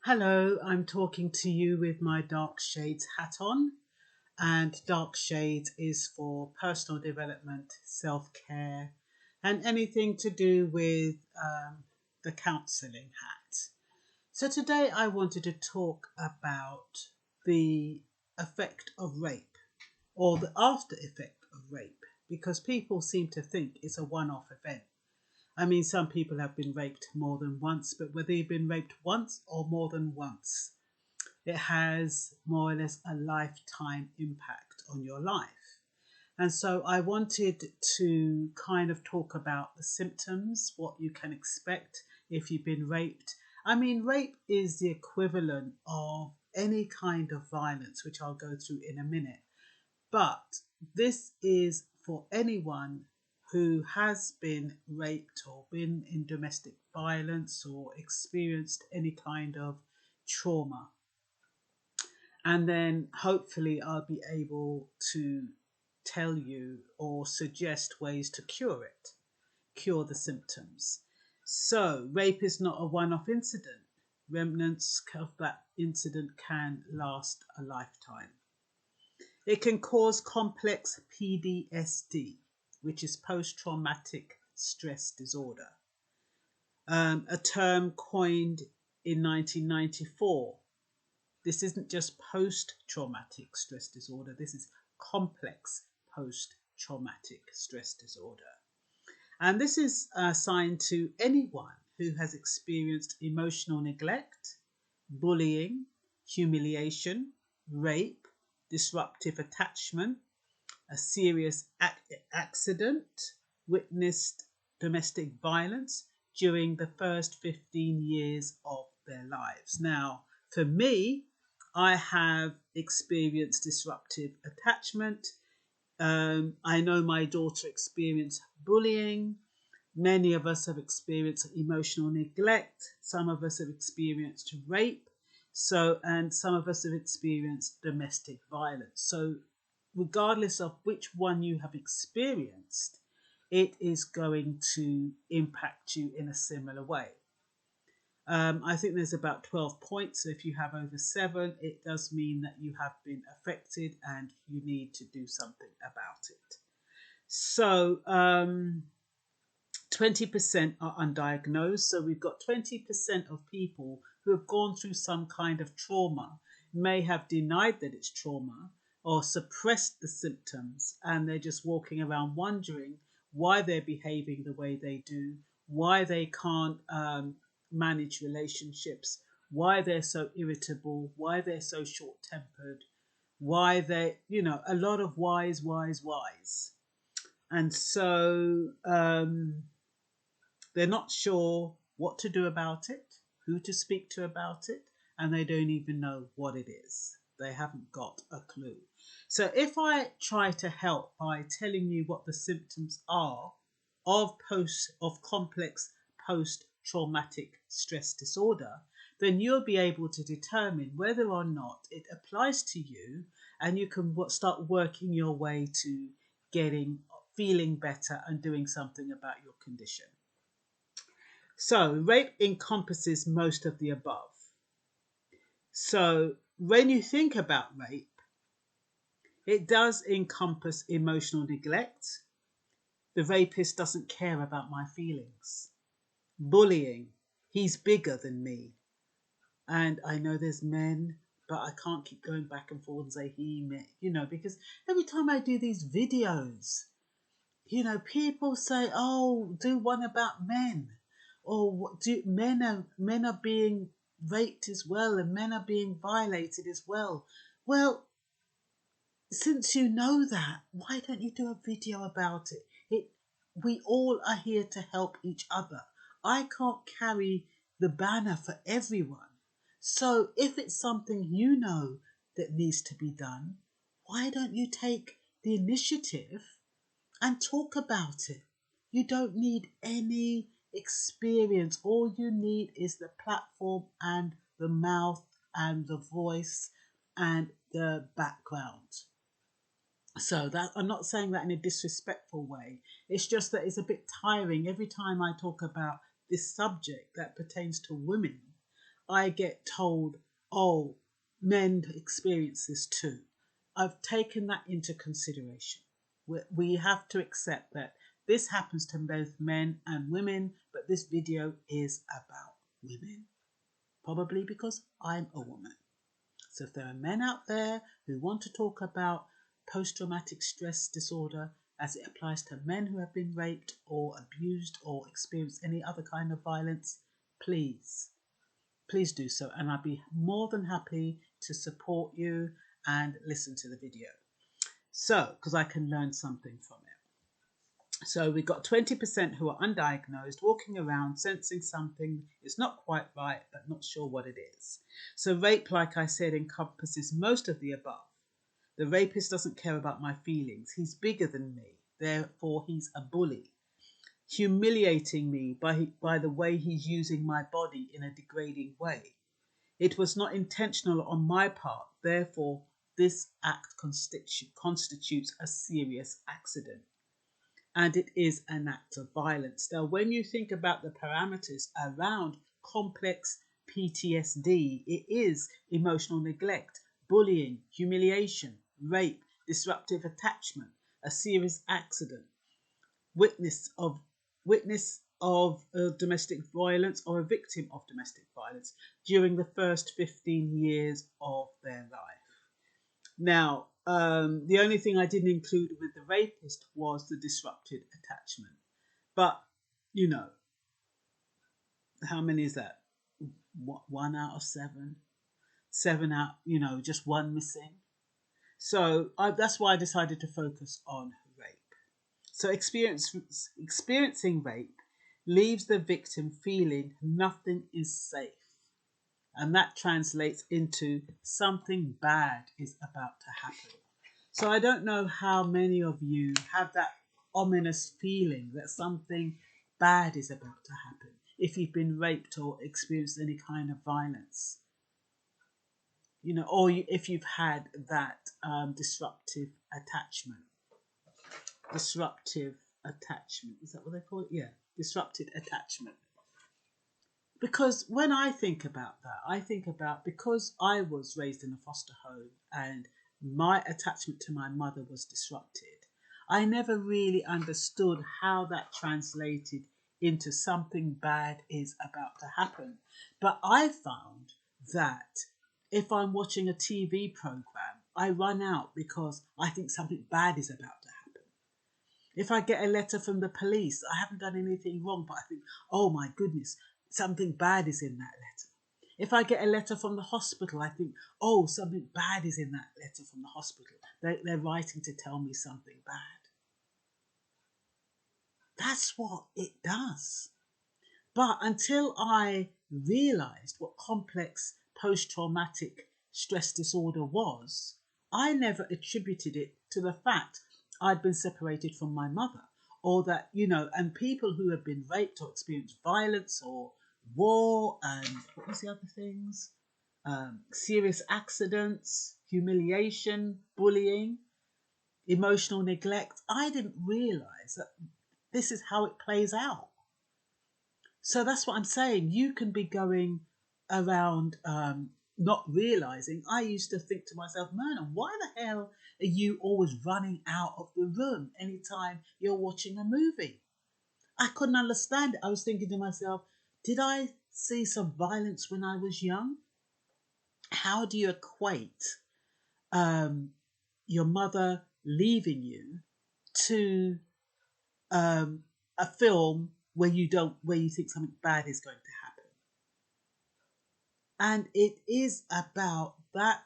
Hello, I'm talking to you with my dark shades hat on, and dark shades is for personal development, self care, and anything to do with the counseling hat. So, today I wanted to talk about the effect of rape or the after effect of rape because people seem to think it's a one off event. I mean, some people have been raped more than once, but whether you've been raped once or more than once, it has more or less a lifetime impact on your life. And so I wanted to kind of talk about the symptoms, what you can expect if you've been raped. I mean, rape is the equivalent of any kind of violence, which I'll go through in a minute. But this is for anyone who has been raped or been in domestic violence or experienced any kind of trauma. And then hopefully I'll be able to tell you or suggest ways to cure the symptoms. So, rape is not a one off incident. Remnants of that incident can last a lifetime. It can cause complex PTSD, which is post traumatic stress disorder, a term coined in 1994. This isn't just post traumatic stress disorder, this is complex post traumatic stress disorder. And this is assigned to anyone who has experienced emotional neglect, bullying, humiliation, rape, disruptive attachment, a serious accident, witnessed domestic violence during the first 15 years of their lives. Now, for me, I have experienced disruptive attachment. I know my daughter experienced bullying. Many of us have experienced emotional neglect. Some of us have experienced rape. And some of us have experienced domestic violence. So, regardless of which one you have experienced, it is going to impact you in a similar way. I think there's about 12 points. So if you have over 7, it does mean that you have been affected and you need to do something about it. So 20% are undiagnosed. So we've got 20% of people who have gone through some kind of trauma, may have denied that it's trauma or suppressed the symptoms, and they're just walking around wondering why they're behaving the way they do, why they can't manage relationships, why they're so irritable, why they're so short-tempered, why they, a lot of whys. And so they're not sure what to do about it, who to speak to about it, and they don't even know what it is. They haven't got a clue. So if I try to help by telling you what the symptoms are of complex post-traumatic stress disorder, then you'll be able to determine whether or not it applies to you, and you can start working your way to feeling better and doing something about your condition. So, rape encompasses most of the above. So, when you think about rape, it does encompass emotional neglect. The rapist doesn't care about my feelings. Bullying, he's bigger than me. And I know there's men, but I can't keep going back and forth and say he, me, because every time I do these videos, people say, oh, do one about men. Or men are being raped as well, and men are being violated as well. Well, since you know that, why don't you do a video about it? We all are here to help each other. I can't carry the banner for everyone. So if it's something you know that needs to be done, why don't you take the initiative and talk about it? You don't need any experience. All you need is the platform and the mouth and the voice and the background. So that I'm not saying that in a disrespectful way. It's just that it's a bit tiring every time I talk about this subject that pertains to women. I get told, oh, men experience this too. I've taken that into consideration. We have to accept that this happens to both men and women, but this video is about women. Probably because I'm a woman. So if there are men out there who want to talk about post-traumatic stress disorder as it applies to men who have been raped or abused or experienced any other kind of violence, please do so. And I'd be more than happy to support you and listen to the video. So, because I can learn something from it. So we've got 20% who are undiagnosed, walking around sensing something is not quite right, but not sure what it is. So rape, like I said, encompasses most of the above. The rapist doesn't care about my feelings. He's bigger than me. Therefore, he's a bully. Humiliating me by the way he's using my body in a degrading way. It was not intentional on my part. Therefore, this act constitutes a serious accident. And it is an act of violence. Now, when you think about the parameters around complex PTSD, it is emotional neglect, bullying, humiliation, rape, disruptive attachment, a serious accident, witness of domestic violence or a victim of domestic violence during the first 15 years of their life. Now, the only thing I didn't include with the rapist was the disrupted attachment. But, you know, how many is that? 1 out of 7? 7 out, just one missing. So that's why I decided to focus on rape. So experiencing rape leaves the victim feeling nothing is safe. And that translates into something bad is about to happen. So I don't know how many of you have that ominous feeling that something bad is about to happen if you've been raped or experienced any kind of violence. Or if you've had that disruptive attachment. Disruptive attachment. Is that what they call it? Yeah, disrupted attachment. Because when I think about that, I think about because I was raised in a foster home and my attachment to my mother was disrupted, I never really understood how that translated into something bad is about to happen. But I found that if I'm watching a TV program, I run out because I think something bad is about to happen. If I get a letter from the police, I haven't done anything wrong, but I think, oh my goodness, something bad is in that letter. If I get a letter from the hospital, I think, oh, something bad is in that letter from the hospital. They're writing to tell me something bad. That's what it does. But until I realised what complex post-traumatic stress disorder was, I never attributed it to the fact I'd been separated from my mother, or that, and people who have been raped or experienced violence or war and what was the other things? Serious accidents, humiliation, bullying, emotional neglect. I didn't realise that this is how it plays out. So that's what I'm saying. You can be going around not realising. I used to think to myself, Myrna, why the hell are you always running out of the room anytime you're watching a movie? I couldn't understand it. I was thinking to myself, did I see some violence when I was young? How do you equate your mother leaving you to a film where you think something bad is going to happen? And it is about that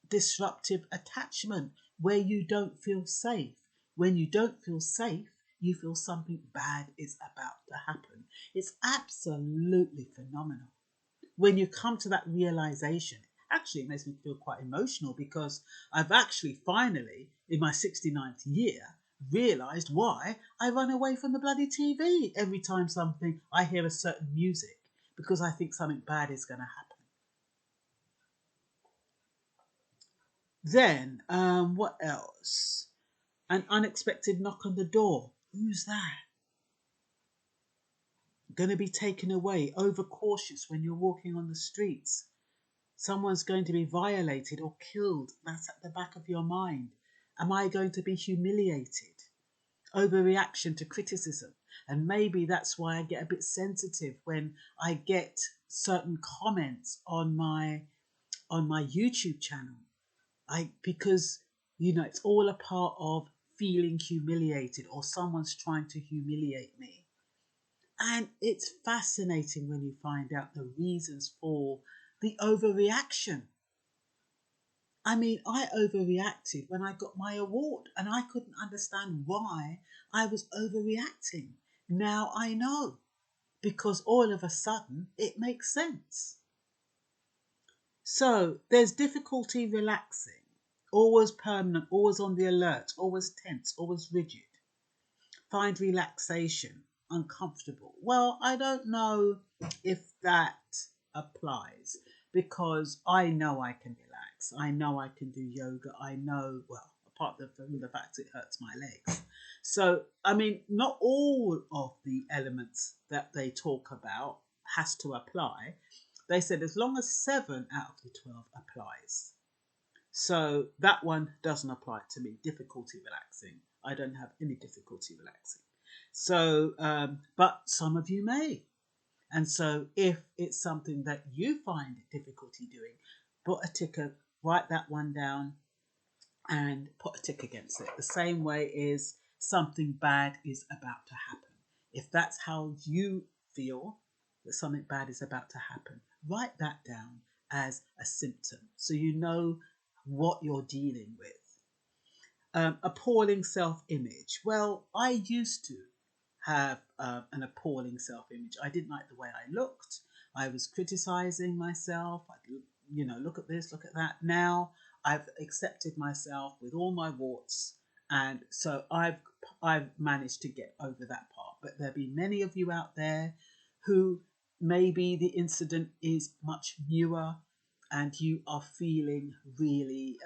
disruptive attachment where you don't feel safe. When you don't feel safe, you feel something bad is about to happen. It's absolutely phenomenal. When you come to that realization, actually it makes me feel quite emotional because I've actually finally, in my 69th year, realised why I run away from the bloody TV every time I hear a certain music, because I think something bad is going to happen. Then, what else? An unexpected knock on the door. Who's that? going to be taken away, overcautious when you're walking on the streets. Someone's going to be violated or killed. That's at the back of your mind. Am I going to be humiliated? Overreaction to criticism. And maybe that's why I get a bit sensitive when I get certain comments on my YouTube channel. Because it's all a part of feeling humiliated, or someone's trying to humiliate me. And it's fascinating when you find out the reasons for the overreaction. I mean, I overreacted when I got my award, and I couldn't understand why I was overreacting. Now I know, because all of a sudden it makes sense. So there's difficulty relaxing, always permanent, always on the alert, always tense, always rigid. Find relaxation uncomfortable. Well, I don't know if that applies, because I know I can relax. I know I can do yoga. I know, well, apart from the fact it hurts my legs. So, I mean, not all of the elements that they talk about has to apply. They said as long as 7 out of the 12 applies. So that one doesn't apply to me. Difficulty relaxing. I don't have any difficulty relaxing. So, but some of you may. And so if it's something that you find difficulty doing, put a ticker, write that one down and put a tick against it. The same way is something bad is about to happen. If that's how you feel that something bad is about to happen, write that down as a symptom so you know what you're dealing with. Appalling self-image. Well, I used to have an appalling self-image. I didn't like the way I looked. I was criticizing myself. Look at this, look at that. Now I've accepted myself with all my warts, and so I've managed to get over that part. But there'll be many of you out there who maybe the incident is much newer, and you are feeling really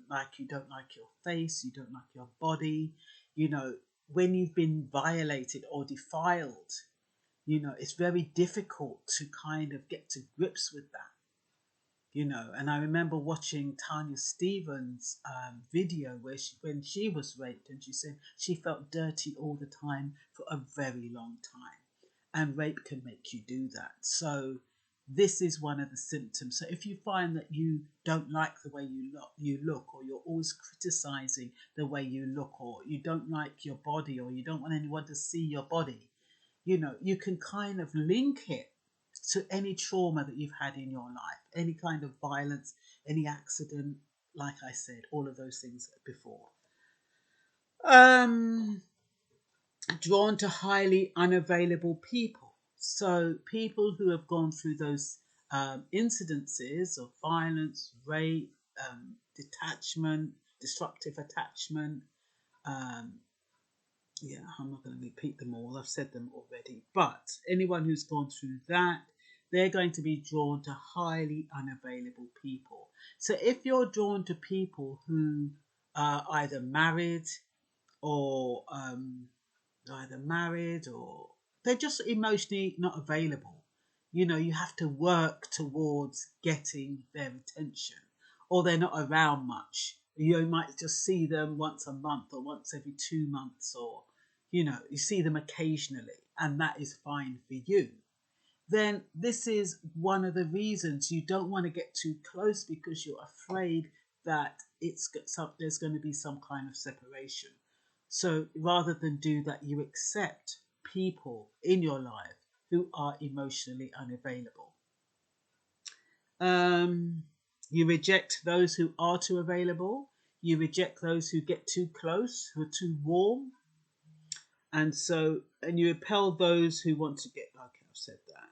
like you don't like your face, you don't like your body. When you've been violated or defiled, it's very difficult to kind of get to grips with that. And I remember watching Tanya Stevens' video when she was raped, and she said she felt dirty all the time for a very long time. And rape can make you do that. So this is one of the symptoms. So if you find that you don't like the way you look, or you're always criticizing the way you look, or you don't like your body, or you don't want anyone to see your body, you can kind of link it to any trauma that you've had in your life, any kind of violence, any accident, like I said, all of those things before. Drawn to highly unavailable people. So people who have gone through those incidences of violence, rape, detachment, disruptive attachment. I'm not going to repeat them all. I've said them already. But anyone who's gone through that, they're going to be drawn to highly unavailable people. So if you're drawn to people who are either married or they're just emotionally not available. You have to work towards getting their attention, or they're not around much. You might just see them once a month or once every 2 months, or you see them occasionally, and that is fine for you. Then this is one of the reasons you don't want to get too close, because you're afraid that there's going to be some kind of separation. So rather than do that, you accept people in your life who are emotionally unavailable. You reject those who are too available. You reject those who get too close, who are too warm. And you repel those who want to get, okay, I've said that.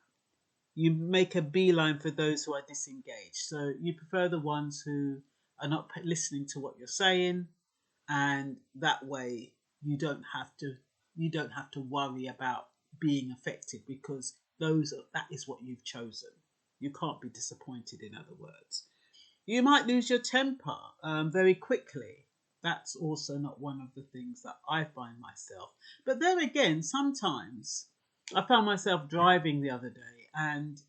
You make a beeline for those who are disengaged. So you prefer the ones who are not listening to what you're saying, and that way you don't have to worry about being affected, because that is what you've chosen. You can't be disappointed, in other words. You might lose your temper very quickly. That's also not one of the things that I find myself. But there again, sometimes I found myself driving the other day, and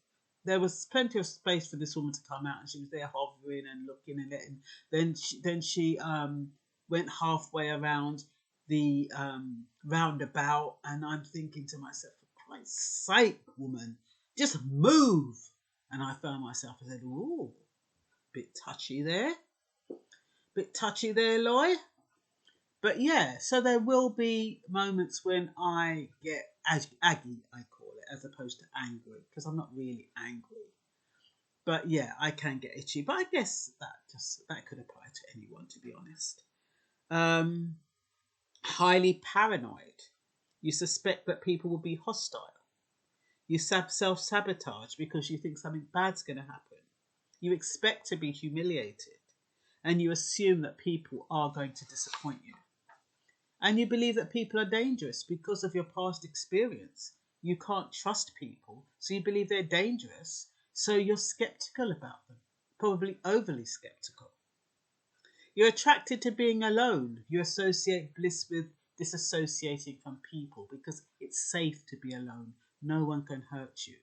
there was plenty of space for this woman to come out, and she was there hovering and looking and letting. Then she went halfway around the roundabout, and I'm thinking to myself, for Christ's sake, woman, just move. And I found myself, I said, "Ooh, bit touchy there, Loy." But yeah, so there will be moments when I get aggy, I call it, as opposed to angry, because I'm not really angry. But yeah, I can get itchy. But I guess that could apply to anyone, to be honest. Um, Highly paranoid. You suspect that people will be hostile. You self-sabotage because you think something bad's going to happen. You expect to be humiliated, and you assume that people are going to disappoint you. And you believe that people are dangerous because of your past experience. You can't trust people, so you believe they're dangerous, so you're skeptical about them, probably overly skeptical. You're attracted to being alone. You associate bliss with disassociating from people because it's safe to be alone. No one can hurt you.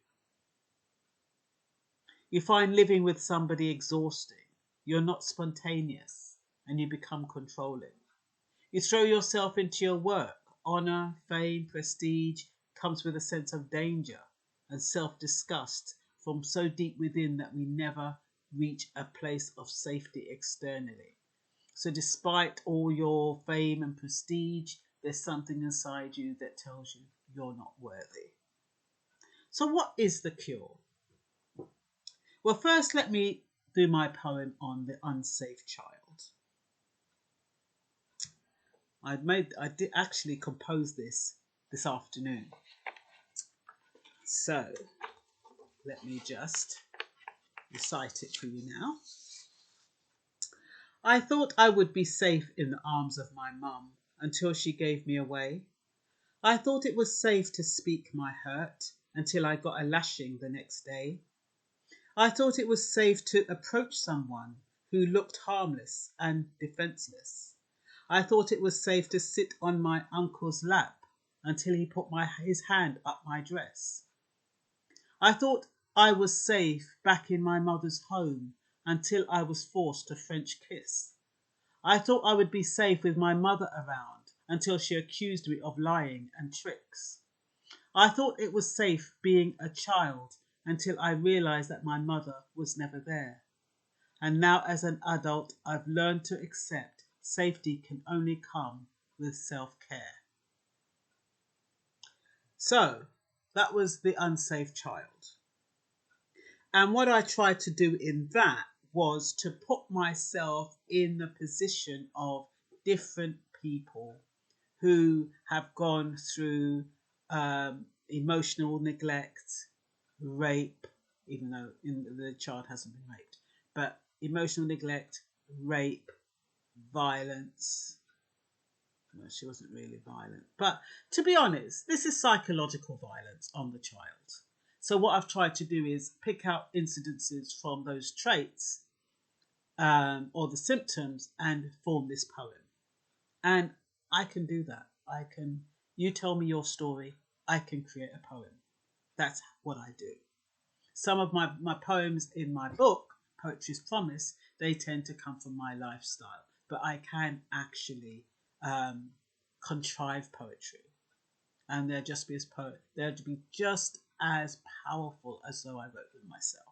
You find living with somebody exhausting. You're not spontaneous, and you become controlling. You throw yourself into your work. Honour, fame, prestige comes with a sense of danger and self-disgust from so deep within that we never reach a place of safety externally. So despite all your fame and prestige, there's something inside you that tells you you're not worthy. So what is the cure? Well, first let me do my poem on the unsafe child. I did actually compose this afternoon. So let me just recite it for you now. I thought I would be safe in the arms of my mum until she gave me away. I thought it was safe to speak my hurt until I got a lashing the next day. I thought it was safe to approach someone who looked harmless and defenceless. I thought it was safe to sit on my uncle's lap until he put his hand up my dress. I thought I was safe back in my mother's home until I was forced to French kiss. I thought I would be safe with my mother around until she accused me of lying and tricks. I thought it was safe being a child until I realised that my mother was never there. And now as an adult, I've learned to accept safety can only come with self-care. So that was The Unsafe Child. And what I tried to do in that was to put myself in the position of different people who have gone through emotional neglect, rape, even though the child hasn't been raped, but emotional neglect, rape, violence. No, she wasn't really violent. But to be honest, this is psychological violence on the child. So what I've tried to do is pick out incidences from those traits or the symptoms and form this poem. And I can do that. You tell me your story, I can create a poem. That's what I do. Some of my poems in my book, Poetry's Promise, they tend to come from my lifestyle. But I can actually contrive poetry. And they'll be just as powerful as though I wrote them myself.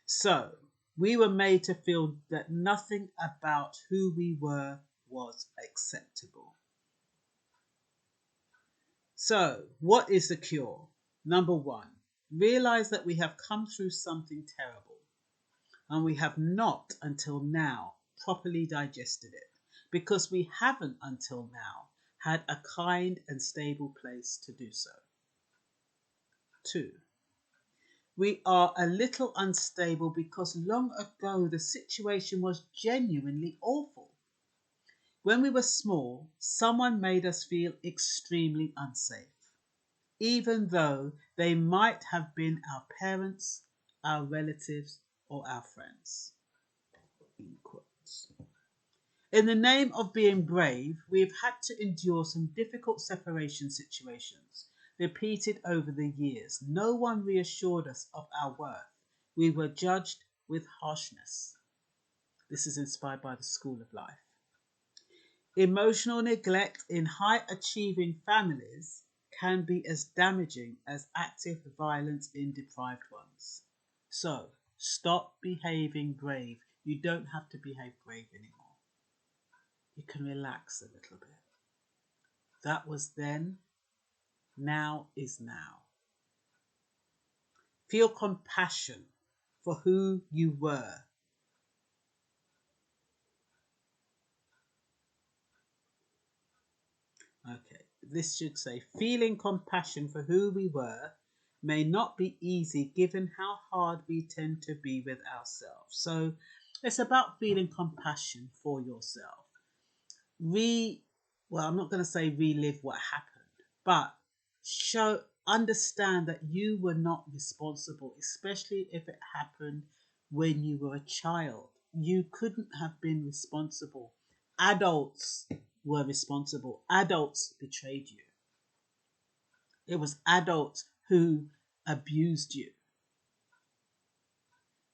So we were made to feel that nothing about who we were was acceptable. So what is the cure? Number one, realize that we have come through something terrible and we have not until now properly digested it because we haven't until now had a kind and stable place to do so. 2, we are a little unstable because long ago the situation was genuinely awful. When we were small, someone made us feel extremely unsafe, even though they might have been our parents, our relatives, or our friends. In quotes. In the name of being brave, we have had to endure some difficult separation situations. repeated over the years. No one reassured us of our worth. We were judged with harshness. This is inspired by the School of Life. Emotional neglect in high-achieving families can be as damaging as active violence in deprived ones. So, stop behaving brave. You don't have to behave brave anymore. You can relax a little bit. That was then, now is now. Feel compassion for who you were. Okay, this should say, feeling compassion for who we were may not be easy given how hard we tend to be with ourselves. So it's about feeling compassion for yourself. I'm not going to say relive what happened, but understand that you were not responsible, especially if it happened when you were a child. You couldn't have been responsible. Adults were responsible. Adults betrayed you. It was adults who abused you.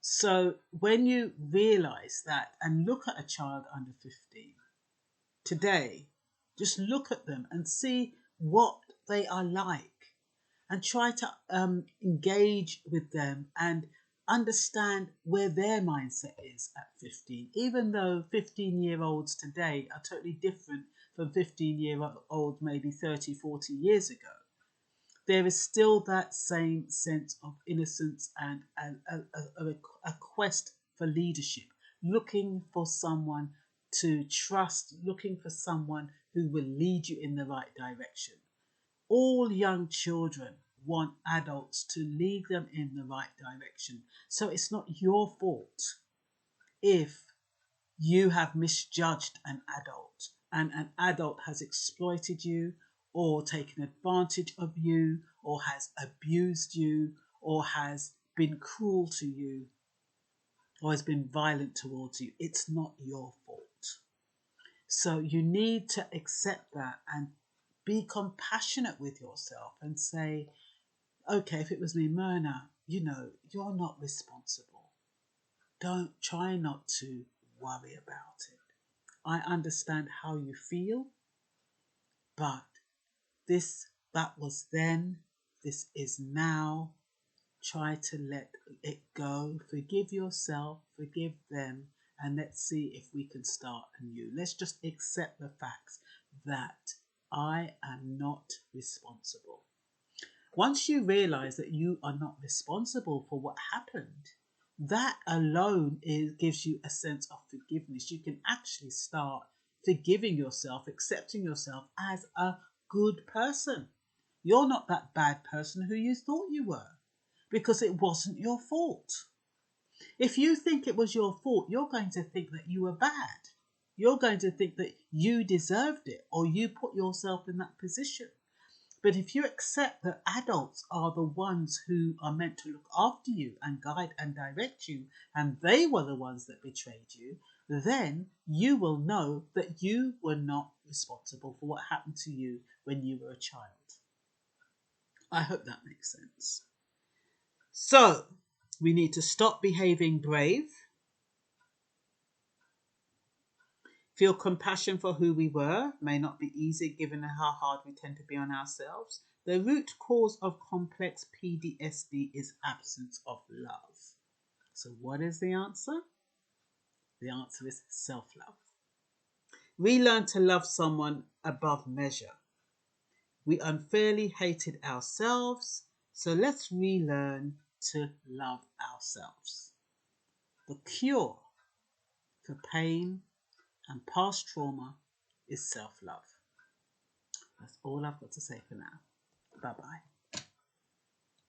So when you realize that and look at a child under 15 today, just look at them and see what they are like and try to engage with them and understand where their mindset is at 15, even though 15-year-olds today are totally different from 15-year-old maybe 30, 40 years ago. There is still that same sense of innocence and a quest for leadership, looking for someone to trust, looking for someone who will lead you in the right direction. All young children want adults to lead them in the right direction. So it's not your fault if you have misjudged an adult and an adult has exploited you or taken advantage of you or has abused you or has been cruel to you or has been violent towards you. It's not your fault. So you need to accept that and be compassionate with yourself and say, okay, if it was me, Myrna, you're not responsible. Don't try not to worry about it. I understand how you feel, but that was then, this is now. Try to let it go. Forgive yourself, forgive them, and let's see if we can start anew. Let's just accept the facts that I am not responsible. Once you realize that you are not responsible for what happened, that alone gives you a sense of forgiveness. You can actually start forgiving yourself, accepting yourself as a good person. You're not that bad person who you thought you were, because it wasn't your fault. If you think it was your fault, you're going to think that you were bad. You're going to think that you deserved it or you put yourself in that position. But if you accept that adults are the ones who are meant to look after you and guide and direct you, and they were the ones that betrayed you, then you will know that you were not responsible for what happened to you when you were a child. I hope that makes sense. So, we need to stop behaving brave, feel compassion for who we were, may not be easy given how hard we tend to be on ourselves. The root cause of complex PTSD is absence of love. So what is the answer? The answer is self-love. We learn to love someone above measure. We unfairly hated ourselves, so let's relearn to love ourselves. The cure for pain and past trauma is self-love. That's all I've got to say for now. Bye-bye.